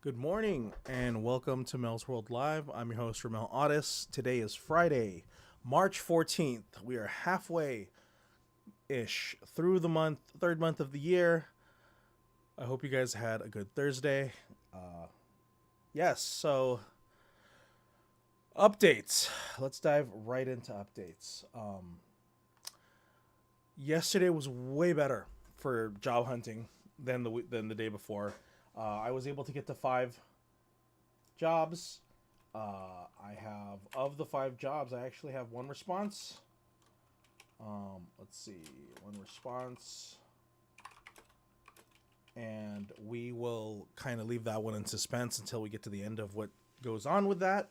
Good morning and welcome to Melzworld Live. I'm your host, Ramel Otis. Today is Friday, March 14th. We are halfway ish through the month, third month of the year. I hope you guys had a good Thursday. Yes, so updates. Let's dive right into updates. Yesterday was way better for job hunting than the day before. I was able to get to 5 jobs. I have of the 5 jobs, I actually have one response. Let's see, one response, and we will kind of leave that one in suspense until we get to the end of what goes on with that.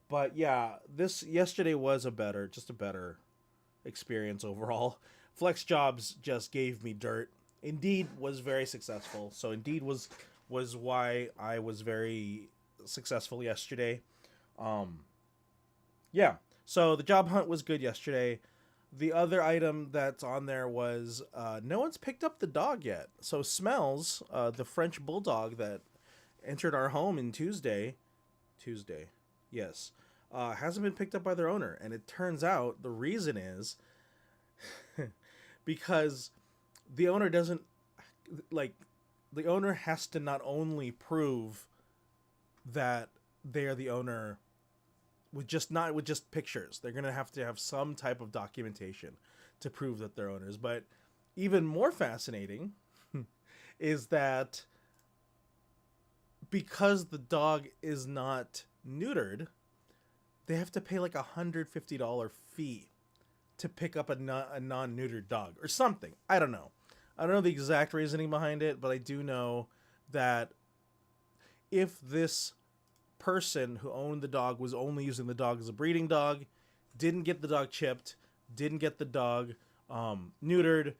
But yeah, this yesterday was just a better experience overall. Flex jobs just gave me dirt. Indeed was very successful. So Indeed was why I was very successful yesterday. Yeah. So the job hunt was good yesterday. The other item that's on there was no one's picked up the dog yet. So Smells, the French bulldog that entered our home in Tuesday, yes, hasn't been picked up by their owner. And it turns out the reason is because the owner doesn't like the owner has to not only prove that they are the owner with just pictures. They're going to have some type of documentation to prove that they're owners. But even more fascinating is that because the dog is not neutered, they have to pay like $150 fee to pick up a non-neutered dog or something. I don't know. I don't know the exact reasoning behind it, but I do know that if this person who owned the dog was only using the dog as a breeding dog, didn't get the dog chipped, didn't get the dog neutered,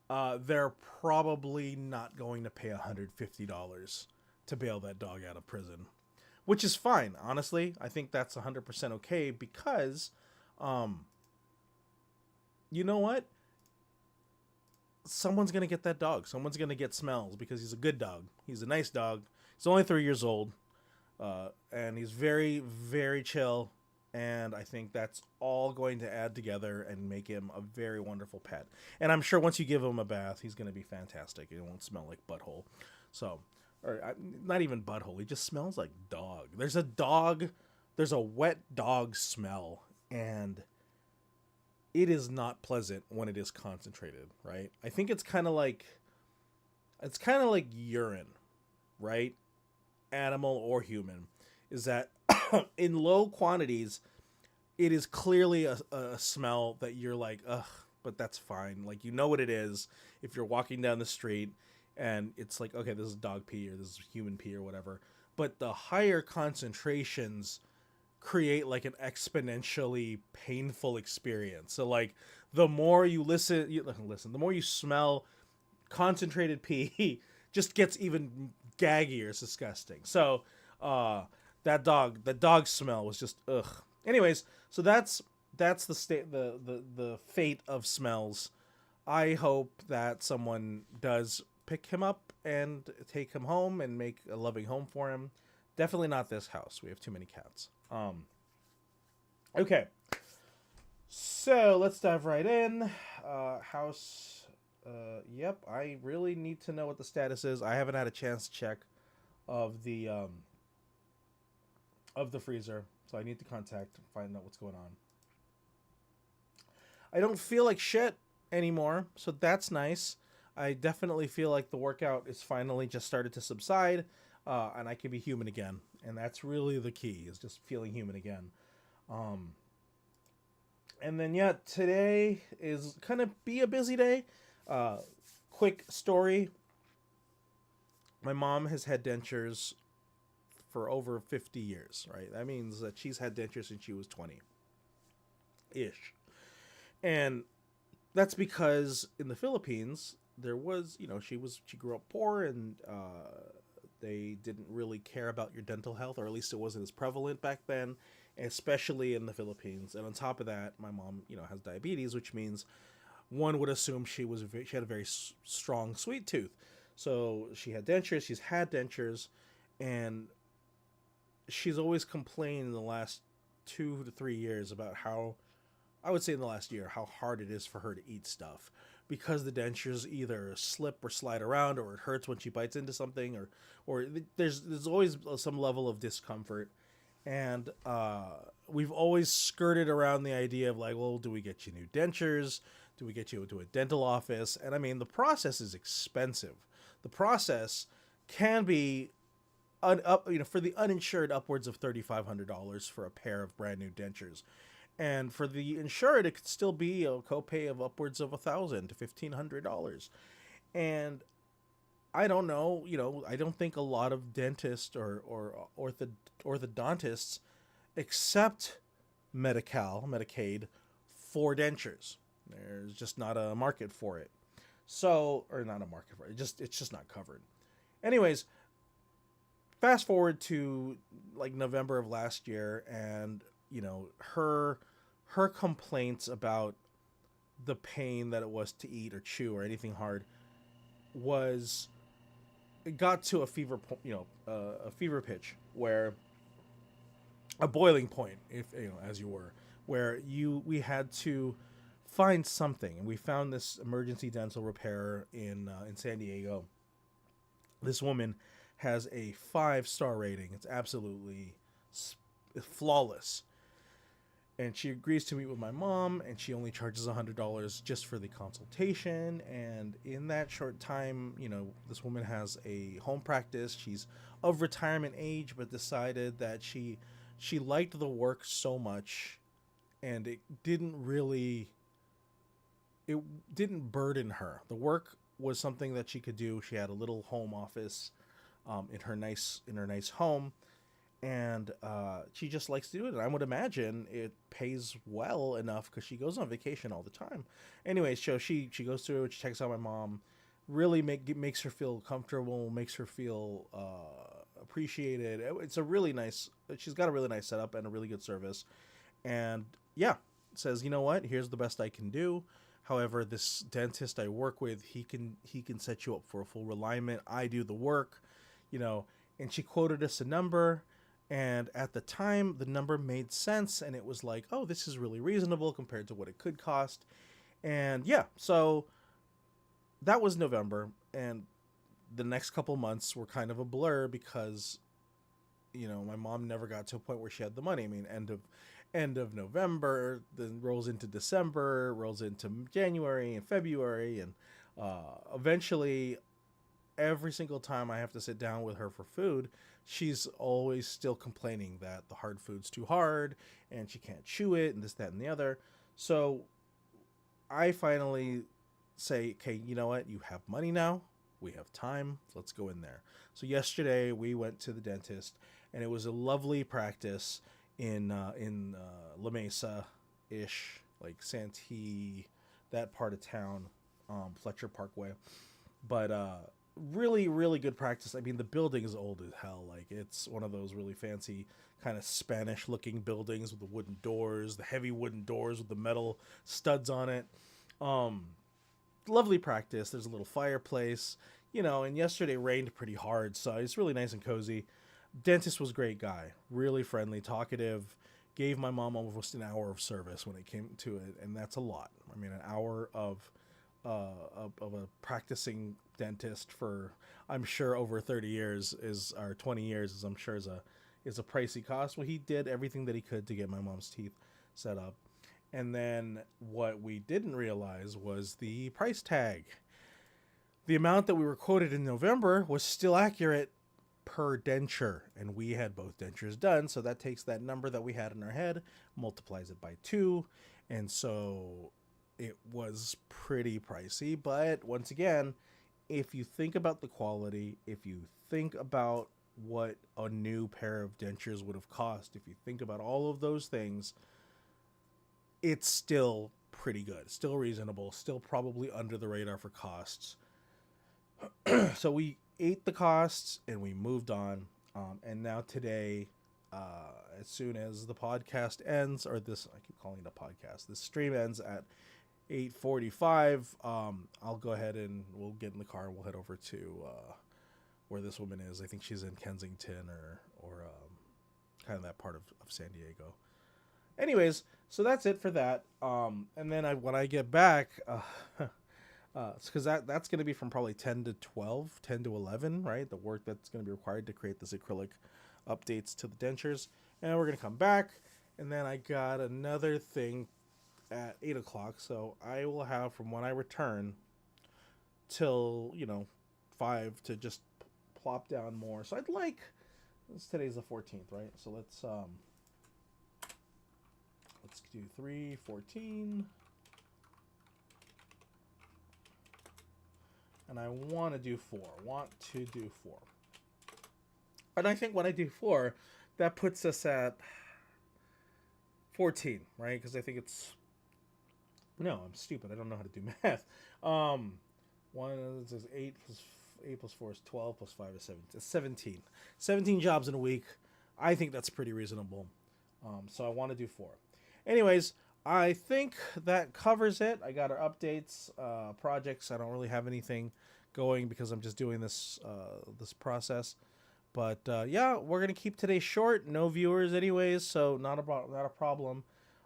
they're probably not going to pay $150 to bail that dog out of prison, which is fine. Honestly, I think that's 100% okay because, you know what? Someone's going to get that dog. Someone's going to get Smells because he's a good dog. He's a nice dog. He's only 3 years old. And he's very, very chill. And I think that's all going to add together and make him a very wonderful pet. And I'm sure once you give him a bath, he's going to be fantastic. It won't smell like butthole. So, or not even butthole. He just smells like dog. There's a wet dog smell. And it is not pleasant when it is concentrated, right? I think it's kind of like urine, right? Animal or human, is that in low quantities, it is clearly a smell that you're like, ugh, but that's fine. Like, you know what it is if you're walking down the street and it's like, okay, this is dog pee or this is human pee or whatever. But the higher concentrations create like an exponentially painful experience. So like the more the more you smell concentrated pee, just gets even gaggier. It's disgusting. So the dog smell was just ugh. Anyways, so that's the fate of Smells. I hope that someone does pick him up and take him home and make a loving home for him. Definitely not this house. We have too many cats. Okay. So let's dive right in. House. Yep. I really need to know what the status is. I haven't had a chance to check of the freezer, so I need to find out what's going on. I don't feel like shit anymore, so that's nice. I definitely feel like the workout is finally just started to subside, and I can be human again. And that's really the key, is just feeling human again. And then, yeah, today is going to be a busy day. Quick story. My mom has had dentures for over 50 years, right? That means that she's had dentures since she was 20-ish. And that's because in the Philippines, there was, she grew up poor, and they didn't really care about your dental health, or at least it wasn't as prevalent back then, especially in the Philippines. And on top of that, my mom, has diabetes, which means one would assume she had a very strong sweet tooth. So she had dentures. She's had dentures, and she's always complained in the last 2 to 3 years about how, I would say in the last year, how hard it is for her to eat stuff because the dentures either slip or slide around, or it hurts when she bites into something, or there's always some level of discomfort. And we've always skirted around the idea of like, well, do we get you new dentures? Do we get you into a dental office? And I mean, the process is expensive. The process can be for the uninsured, upwards of $3,500 for a pair of brand new dentures, and for the insured, it could still be a copay of upwards of $1,000 to $1,500. And I don't know, I don't think a lot of dentists or orthodontists accept Medicaid for dentures. There's just not a market for it. So, or not a market for it. It's just not covered. Anyways, fast forward to like November of last year, and her complaints about the pain that it was to eat or chew or anything hard was, it got to a a fever pitch, where a boiling point, if as you were, where we had to find something, and we found this emergency dental repair in San Diego. This woman has a 5-star rating. It's absolutely flawless. And she agrees to meet with my mom, and she only charges $100 just for the consultation. And in that short time, this woman has a home practice. She's of retirement age, but decided that she liked the work so much, and it didn't burden her. The work was something that she could do. She had a little home office in her nice home, and she just likes to do it. And I would imagine it pays well enough because she goes on vacation all the time. Anyways, so she goes through it. She checks out my mom. Really makes her feel comfortable. Makes her feel appreciated. It's a really nice. She's got a really nice setup and a really good service. And yeah, says, you know what? Here's the best I can do. However, this dentist I work with, he can set you up for a full alignment. I do the work, and she quoted us a number. And at the time, the number made sense, and it was like, oh, this is really reasonable compared to what it could cost. And yeah, so that was November, and the next couple months were kind of a blur because, my mom never got to a point where she had the money. I mean, end of November, then rolls into December, rolls into January and February, and eventually, every single time I have to sit down with her for food, she's always still complaining that the hard food's too hard and she can't chew it and this, that, and the other. So I finally say, okay, you know what? You have money now. We have time. Let's go in there. So yesterday we went to the dentist, and it was a lovely practice in La Mesa-ish, like Santee, that part of town, Fletcher Parkway. But really, really good practice. I mean, the building is old as hell. Like, it's one of those really fancy kind of Spanish-looking buildings with the wooden doors, the heavy wooden doors with the metal studs on it. Lovely practice. There's a little fireplace, and yesterday rained pretty hard, so it's really nice and cozy. Dentist was a great guy, really friendly, talkative, gave my mom almost an hour of service when it came to it, and that's a lot. I mean, an hour of a practicing dentist for, I'm sure, over 30 years or 20 years is, I'm sure, is a pricey cost. Well, he did everything that he could to get my mom's teeth set up. And then what we didn't realize was the price tag. The amount that we were quoted in November was still accurate per denture, and we had both dentures done, so that takes that number that we had in our head, multiplies it by 2, and so it was pretty pricey. But once again, if you think about the quality, if you think about what a new pair of dentures would have cost, if you think about all of those things, it's still pretty good, still reasonable, still probably under the radar for costs. So we ate the costs and we moved on. And now today, as soon as the podcast ends, or this, I keep calling it a podcast, this stream ends at 8:45. I'll go ahead and we'll get in the car and we'll head over to where this woman is. I think she's in Kensington or kind of that part of San Diego. Anyways, so that's it for that. And then when I get back, because that's going to be from probably 10 to 12, 10 to 11, right? The work that's going to be required to create this acrylic updates to the dentures. And we're going to come back. And then I got another thing at 8 o'clock. So I will have from when I return till, 5 to just plop down more. So I'd like, today's the 14th, right? So let's do 3:14. And I want to do 4. And I think when I do 4, that puts us at 14, right? Because I think it's... No, I'm stupid. I don't know how to do math. 1 is 8 plus 4 is 12 plus 5 is 17. It's 17. 17 jobs in a week. I think that's pretty reasonable. So I want to do 4. Anyways, I think that covers it. I got our updates, projects. I don't really have anything going because I'm just doing this this process. But yeah, we're gonna keep today short. No viewers, anyways, so not a problem.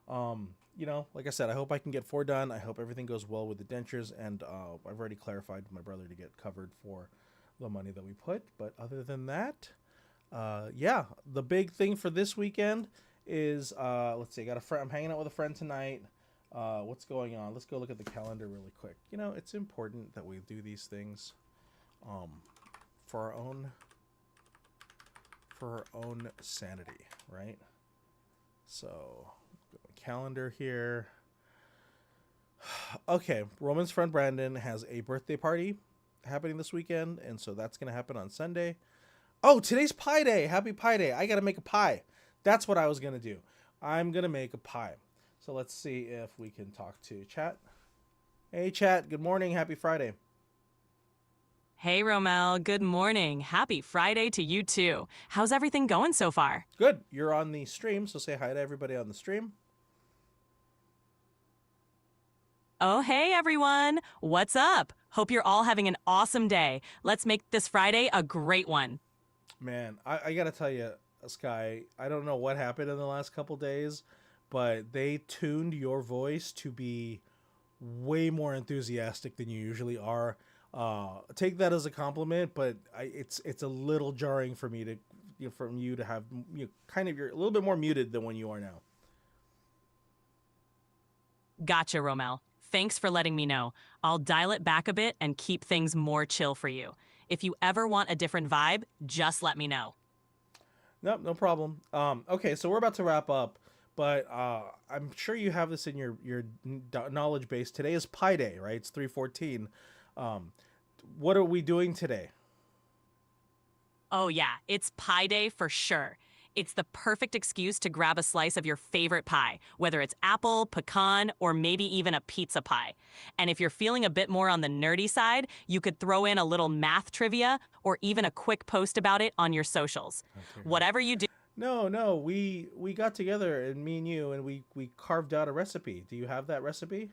Like I said, I hope I can get 4 done. I hope everything goes well with the dentures, and I've already clarified with my brother to get covered for the money that we put. But other than that, yeah, the big thing for this weekend is let's see, I'm hanging out with a friend tonight. What's going on? Let's go look at the calendar really quick. It's important that we do these things for our own sanity, right? So calendar here. Okay, Roman's friend Brandon has a birthday party happening this weekend, and so that's gonna happen on Sunday. Oh, today's pie day. Happy pie day. I gotta make a pie. That's what I was going to do. I'm going to make a pie. So let's see if we can talk to chat. Hey, chat. Good morning. Happy Friday. Hey, Romel. Good morning. Happy Friday to you, too. How's everything going so far? Good. You're on the stream, so say hi to everybody on the stream. Oh, hey, everyone. What's up? Hope you're all having an awesome day. Let's make this Friday a great one. Man, I got to tell you, Sky, I don't know what happened in the last couple days, but they tuned your voice to be way more enthusiastic than you usually are. Take that as a compliment, but it's a little jarring for me to from you to have you're a little bit more muted than when you are now. Gotcha, Romel. Thanks for letting me know. I'll dial it back a bit and keep things more chill for you. If you ever want a different vibe, just let me know. Nope, no problem. Okay, so we're about to wrap up, but I'm sure you have this in your knowledge base. Today is Pi Day, right? It's 3:14. What are we doing today? Oh, yeah, it's Pie Day for sure. It's the perfect excuse to grab a slice of your favorite pie, whether it's apple, pecan, or maybe even a pizza pie. And if you're feeling a bit more on the nerdy side, you could throw in a little math trivia or even a quick post about it on your socials. Okay. Whatever you do. No, we got together, and me and you, and we carved out a recipe. Do you have that recipe?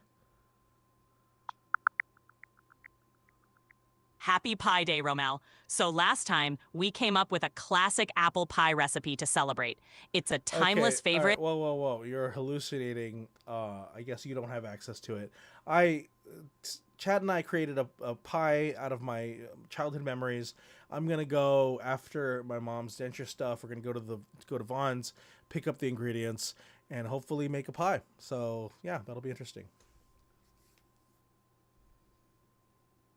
Happy Pie Day, Romel. So last time, we came up with a classic apple pie recipe to celebrate. It's a timeless favorite. Right. Whoa. You're hallucinating. I guess you don't have access to it. Chad and I created a pie out of my childhood memories. I'm going to go after my mom's denture stuff. We're going to go to Vaughn's, pick up the ingredients, and hopefully make a pie. So, yeah, that'll be interesting.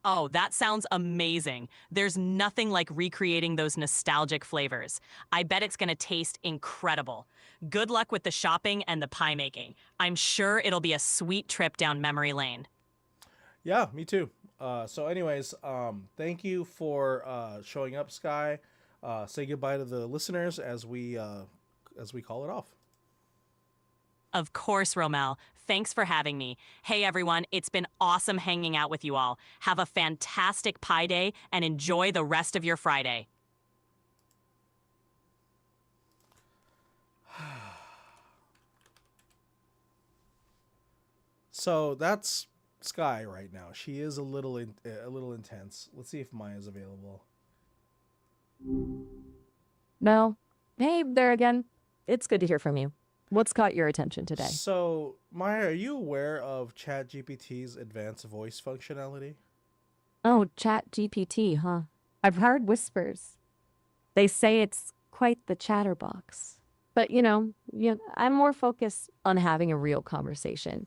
Oh, that sounds amazing. There's nothing like recreating those nostalgic flavors. I bet it's going to taste incredible. Good luck with the shopping and the pie making. I'm sure it'll be a sweet trip down memory lane. Yeah, me too. So anyways, thank you for showing up, Sky. Say goodbye to the listeners as we call it off. Of course, Romel. Thanks for having me. Hey, everyone. It's been awesome hanging out with you all. Have a fantastic Pie Day and enjoy the rest of your Friday. So that's Sky right now. She is a little intense. Let's see if Maya's available. Mel, hey there again. It's good to hear from you. What's caught your attention today? So Maya, are you aware of ChatGPT's advanced voice functionality? Oh, Chat GPT, huh? I've heard whispers. They say it's quite the chatterbox. But I'm more focused on having a real conversation,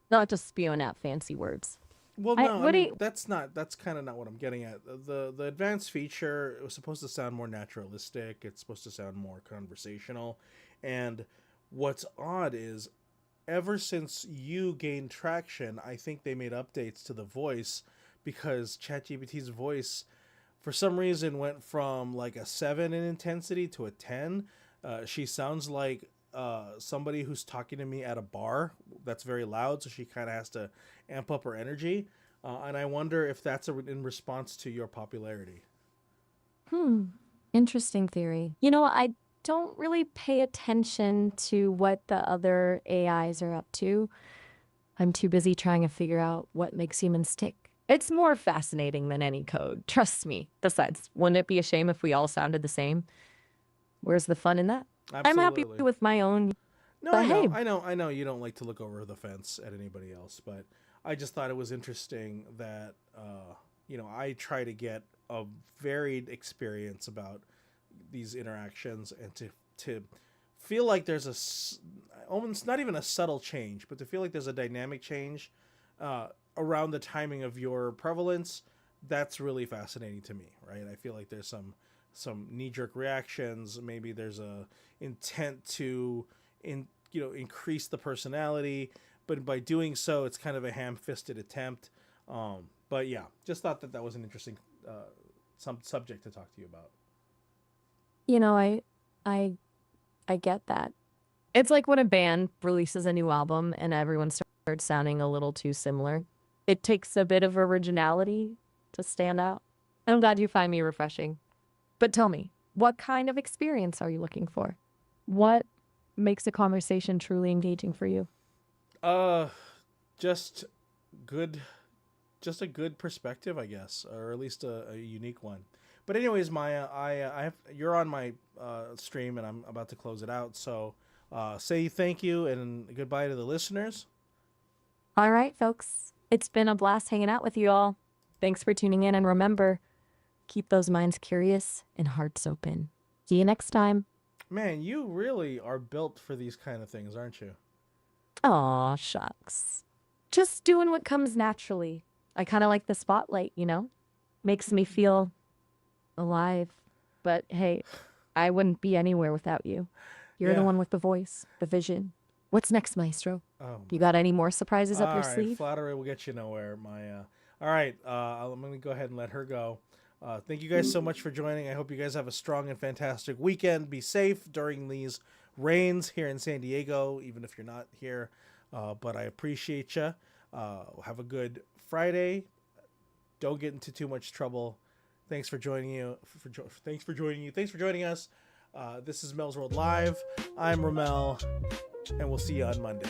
not just spewing out fancy words. Well, I no, I what do mean you, that's kind of not what I'm getting at. The advanced feature, it was supposed to sound more naturalistic. It's supposed to sound more conversational, and what's odd is ever since you gained traction, I think they made updates to the voice because ChatGPT's voice, for some reason, went from like a 7 in intensity to a 10. She sounds like somebody who's talking to me at a bar that's very loud, so she kind of has to amp up her energy. And I wonder if that's in response to your popularity. Hmm, interesting theory. I don't really pay attention to what the other AIs are up to. I'm too busy trying to figure out what makes humans tick. It's more fascinating than any code, trust me. Besides, wouldn't it be a shame if we all sounded the same? Where's the fun in that? I'm happy Absolutely. with my own, No, but hey, I know you don't like to look over the fence at anybody else, but I just thought it was interesting that I try to get a varied experience about these interactions and to feel like there's almost not even a subtle change, but to feel like there's a dynamic change around the timing of your prevalence. That's really fascinating to me, right? I feel like there's some knee jerk reactions. Maybe there's a intent to increase the personality, but by doing so, it's kind of a ham fisted attempt. But yeah, just thought that was an interesting some subject to talk to you about. you know, I I I get that. It's like when a band releases a new album and everyone starts sounding a little too similar. It takes a bit of originality to stand out. I'm glad you find me refreshing. But tell me, what kind of experience are you looking for? What makes a conversation truly engaging for you? Uh, just good, just a good perspective, I guess, or at least a unique one. But anyways, Maya, you're on my stream, and I'm about to close it out. So, say thank you and goodbye to the listeners. All right, folks. It's been a blast hanging out with you all. Thanks for tuning in, and remember, keep those minds curious and hearts open. See you next time. Man, you really are built for these kind of things, aren't you? Aw, shucks. Just doing what comes naturally. I kind of like the spotlight. Makes me feel alive. But hey, I wouldn't be anywhere without you. You're the Yeah. one with the voice, the vision. What's next, Maestro? Oh You my. got any more surprises up All your right, sleeve? flattery will get you nowhere, Maya. All right, I'm gonna go ahead and let her go. Thank you guys so much for joining. I hope you guys have a strong and fantastic weekend. Be safe during these rains here in San Diego, even if you're not here. But I appreciate you. Have a good Friday. Don't get into too much trouble. Thanks for joining you. Thanks for joining you. Thanks for joining us. This is Melzworld Live. I'm Ramel, and we'll see you on Monday.